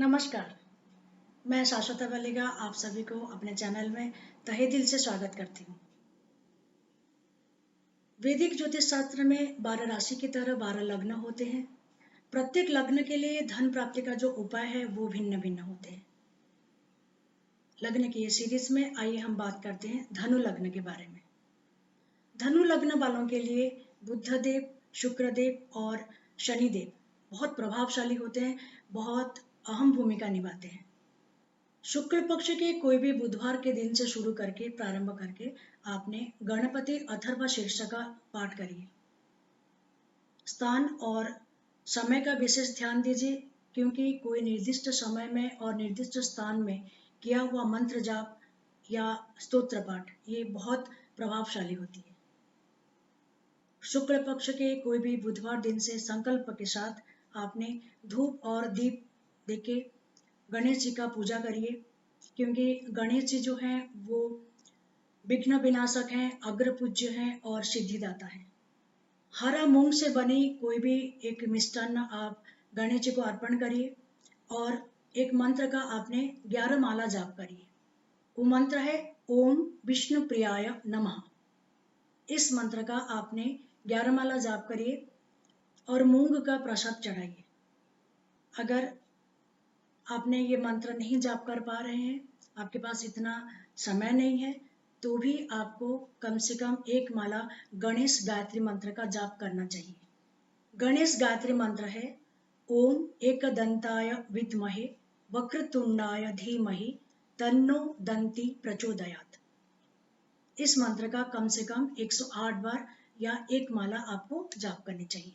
नमस्कार। मैं शाश्वता वालिका आप सभी को अपने चैनल में तहे दिल से स्वागत करती हूँ। वैदिक ज्योतिष शास्त्र में 12 राशि की तरह 12 लग्न होते हैं। प्रत्येक लग्न के लिए धन प्राप्ति का जो उपाय है वो भिन्न भिन्न होते हैं। लग्न की ये सीरीज में आइए हम बात करते हैं धनु लग्न के बारे में। धनु लग्न वालों के लिए बुध देव, शुक्र देव और शनि देव बहुत प्रभावशाली होते हैं, बहुत अहम भूमिका निभाते हैं। शुक्ल पक्ष के कोई भी बुधवार के दिन से शुरू करके प्रारंभ करके आपने गणपति अथर्व शीर्ष का पाठ करिए। स्थान और समय का विशेष ध्यान दीजिए, क्योंकि कोई निर्दिष्ट समय में और निर्दिष्ट स्थान में किया हुआ मंत्र जाप या स्तोत्र पाठ ये बहुत प्रभावशाली होती है। शुक्ल पक्ष के कोई भी बुधवार दिन से संकल्प के साथ आपने धूप और दीप देके गणेश जी का पूजा करिए, क्योंकि गणेश जी जो हैं वो विघ्न विनाशक हैं, अग्र पूज्य हैं और सिद्धिदाता हैं। हरा मूंग से बनी कोई भी एक मिष्टान्न आप गणेश जी को अर्पण करिए और एक मंत्र का आपने 11 माला जाप करिए। वो मंत्र है ओम विष्णु प्रियाय नमः। इस मंत्र का आपने 11 माला जाप करिए और मूंग का प्रसाद चढ़ाइए। अगर आपने ये मंत्र नहीं जाप कर पा रहे हैं, आपके पास इतना समय नहीं है, तो भी आपको कम से कम एक माला गणेश गायत्री मंत्र का जाप करना चाहिए। गणेश गायत्री मंत्र है ओम एकदंताय विद्महे वक्रतुंडाय धीमहि तन्नो दंती प्रचोदयात्। इस मंत्र का कम से कम 108 बार या एक माला आपको जाप करनी चाहिए।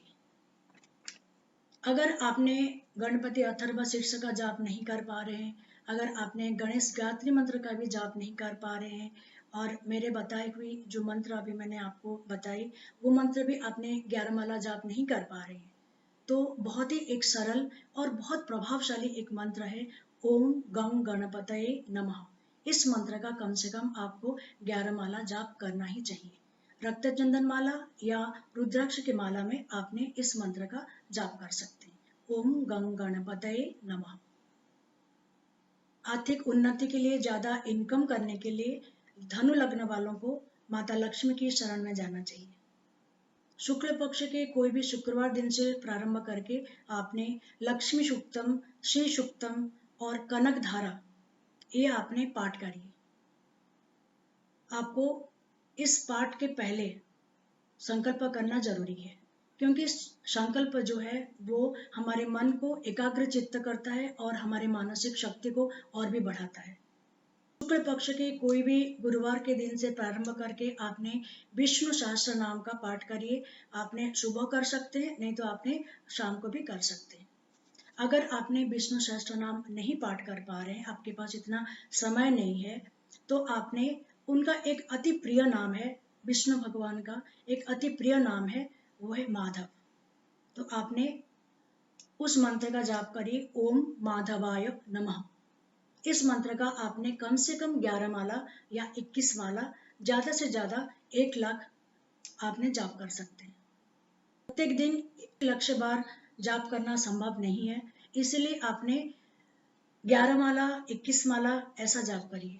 अगर आपने गणपति अथर्व शीर्ष का जाप नहीं कर पा रहे हैं, अगर आपने गणेश गायत्री मंत्र का भी जाप नहीं कर पा रहे हैं और मेरे बताई हुई जो मंत्र अभी मैंने आपको बताई वो मंत्र भी आपने 11 माला जाप नहीं कर पा रहे हैं, तो बहुत ही एक सरल और बहुत प्रभावशाली एक मंत्र है ओम गंग गणपतये नमः। इस मंत्र का कम से कम आपको 11 माला जाप करना ही चाहिए। रक्त चंदन माला या रुद्राक्ष की माला में आपने इस मंत्र का जाप कर सकते हैं ओम गंग गणपतये नमः। आर्थिक उन्नति के लिए, ज्यादा इनकम करने के लिए धनु लग्न वालों को माता लक्ष्मी की शरण में जाना चाहिए। शुक्ल पक्ष के कोई भी शुक्रवार दिन से प्रारंभ करके आपने लक्ष्मी सूक्तम, श्री सूक्तम और कनक धारा ये आपने पाठ करिए। आपको इस पाठ के पहले संकल्प करना जरूरी है, क्योंकि संकल्प जो है वो हमारे मन को एकाग्र चित्त करता है और हमारे मानसिक शक्ति को और भी बढ़ाता है। शुक्ल पक्ष के कोई भी गुरुवार के दिन से प्रारंभ करके आपने विष्णु सहस्त्र नाम का पाठ करिए। आपने सुबह कर सकते हैं, नहीं तो आपने शाम को भी कर सकते हैं। अगर आपने विष्णु सहस्त्र नाम नहीं पाठ कर पा रहे हैं, आपके पास इतना समय नहीं है, तो आपने उनका एक अति प्रिय नाम है, विष्णु भगवान का एक अति प्रिय नाम है, वो है माधव। तो आपने उस मंत्र का जाप करिए ओम माधवाय नमः। इस मंत्र का आपने कम से कम 11 माला या 21 माला, ज्यादा से ज्यादा 1 लाख आपने जाप कर सकते हैं। प्रत्येक दिन 1 लक्ष बार जाप करना संभव नहीं है, इसलिए आपने 11 माला 21 माला ऐसा जाप करिए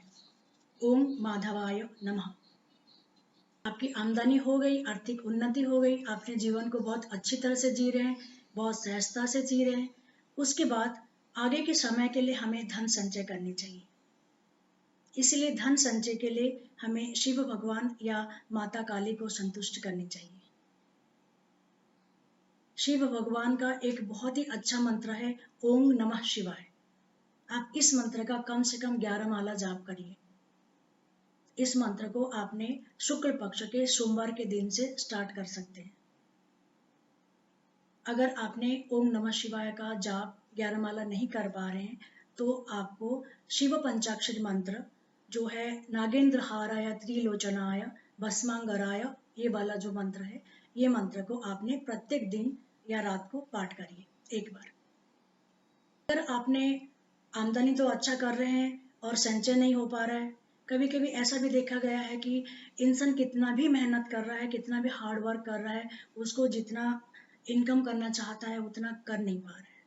ओम माधवाय नमः। आपकी आमदनी हो गई, आर्थिक उन्नति हो गई, आपने जीवन को बहुत अच्छी तरह से जी रहे हैं, बहुत सहजता से जी रहे हैं। उसके बाद आगे के समय के लिए हमें धन संचय करनी चाहिए। इसलिए धन संचय के लिए हमें शिव भगवान या माता काली को संतुष्ट करनी चाहिए। शिव भगवान का एक बहुत ही अच्छा मंत्र है ओम नमः शिवाय। आप इस मंत्र का कम से कम 11 माला जाप करिए। इस मंत्र को आपने शुक्ल पक्ष के सोमवार के दिन से स्टार्ट कर सकते हैं। अगर आपने ओम नमः शिवाय का जाप 11 माला नहीं कर पा रहे हैं, तो आपको शिव पंचाक्षरी मंत्र जो है नागेंद्र हाराय त्रिलोचनाय भस्मांगराय, ये वाला जो मंत्र है, ये मंत्र को आपने प्रत्येक दिन या रात को पाठ करिए एक बार। अगर आपने आमदनी तो अच्छा कर रहे हैं और संचय नहीं हो पा रहा है, कभी कभी ऐसा भी देखा गया है कि इंसान कितना भी मेहनत कर रहा है, कितना भी हार्ड वर्क कर रहा है, उसको जितना इनकम करना चाहता है उतना कर नहीं पा रहा है।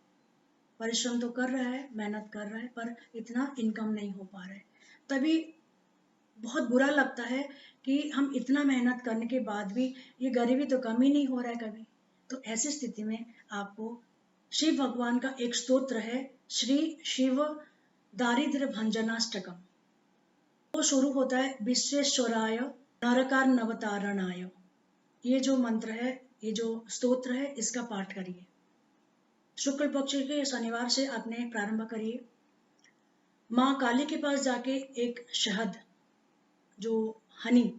परिश्रम तो कर रहा है, मेहनत कर रहा है, पर इतना इनकम नहीं हो पा रहा है। तभी बहुत बुरा लगता है कि हम इतना मेहनत करने के बाद भी ये गरीबी तो कम ही नहीं हो रहा है कभी। तो ऐसी स्थिति में आपको शिव भगवान का एक स्तोत्र है, श्री शिव दारिद्र्य भंजनाष्टकम। वो शुरू होता है विश्वेश्वराय नरकार्णवतारणाय। ये जो मंत्र है, ये जो स्तोत्र है, इसका पाठ करिए। शुक्ल पक्ष के शनिवार से आपने प्रारंभ करिए। माँ काली के पास जाके एक शहद, जो हनी,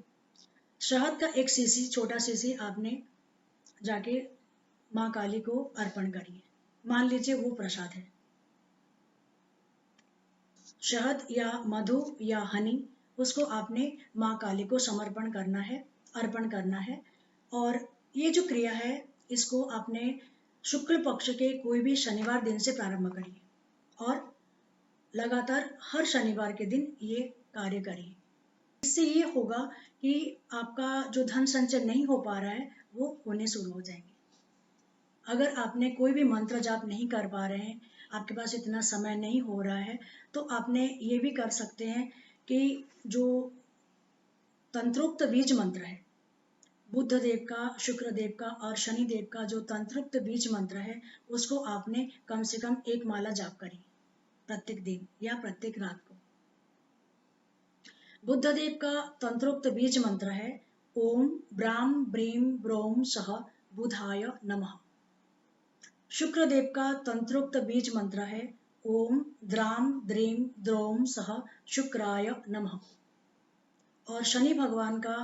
शहद का एक सीसी, छोटा सीसी आपने जाके माँ काली को अर्पण करिए। मान लीजिए वो प्रसाद है। शहद या मधु या हनी, उसको आपने माँ काली को समर्पण करना है, अर्पण करना है। और ये जो क्रिया है, इसको आपने शुक्ल पक्ष के कोई भी शनिवार दिन से प्रारंभ करिए और लगातार हर शनिवार के दिन ये कार्य करिए। इससे ये होगा कि आपका जो धन संचय नहीं हो पा रहा है वो होने शुरू हो जाएंगे। अगर आपने कोई भी मंत्र जाप नहीं कर पा रहे हैं, आपके पास इतना समय नहीं हो रहा है, तो आपने ये भी कर सकते हैं कि जो तंत्रोक्त बीज मंत्र है, बुद्ध देव का, शुक्र देव का और शनि देव का जो तंत्रोक्त बीज मंत्र है, उसको आपने कम से कम 1 माला जाप करी प्रत्येक दिन या प्रत्येक रात को। बुद्ध देव का तंत्रोक्त बीज मंत्र है ओम ब्राम ब्रीम ब्रोम सह बुधाय नमः। शुक्र देव का तंत्रोक्त बीज मंत्र है ओम द्राम द्रीम द्रोम सह शुक्राय नमः। और शनि भगवान का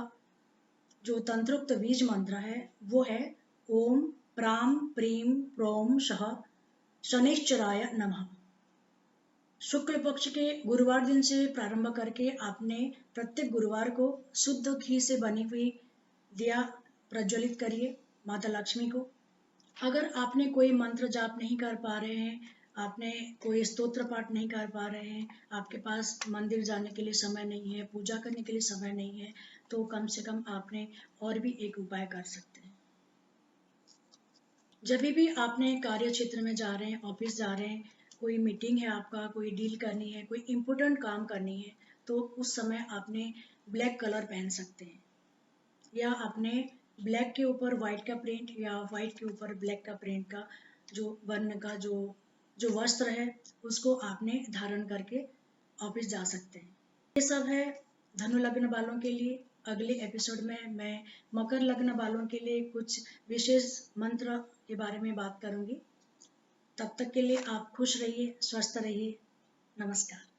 जो तंत्रोक्त बीज मंत्र है वो है ओम प्राम प्रीम प्रोम सह शनिश्चराय नमः। शुक्ल पक्ष के गुरुवार दिन से प्रारंभ करके आपने प्रत्येक गुरुवार को शुद्ध घी से बनी हुई दिया प्रज्वलित करिए माता लक्ष्मी को। अगर आपने कोई मंत्र जाप नहीं कर पा रहे हैं, आपने कोई स्तोत्र पाठ नहीं कर पा रहे हैं, आपके पास मंदिर जाने के लिए समय नहीं है, पूजा करने के लिए समय नहीं है, तो कम से कम आपने और भी एक उपाय कर सकते हैं। जब भी आपने कार्य क्षेत्र में जा रहे हैं, ऑफिस जा रहे हैं, कोई मीटिंग है आपका, कोई डील करनी है, कोई इम्पोर्टेंट काम करनी है, तो उस समय आपने ब्लैक कलर पहन सकते हैं, या आपने ब्लैक के ऊपर व्हाइट का प्रिंट या व्हाइट के ऊपर ब्लैक का प्रिंट का जो वर्ण का जो वस्त्र है, उसको आपने धारण करके ऑफिस जा सकते हैं। ये सब है धनु लग्न वालों के लिए। अगले एपिसोड में मैं मकर लग्न वालों के लिए कुछ विशेष मंत्र के बारे में बात करूंगी। तब तक के लिए आप खुश रहिए, स्वस्थ रहिए। नमस्कार।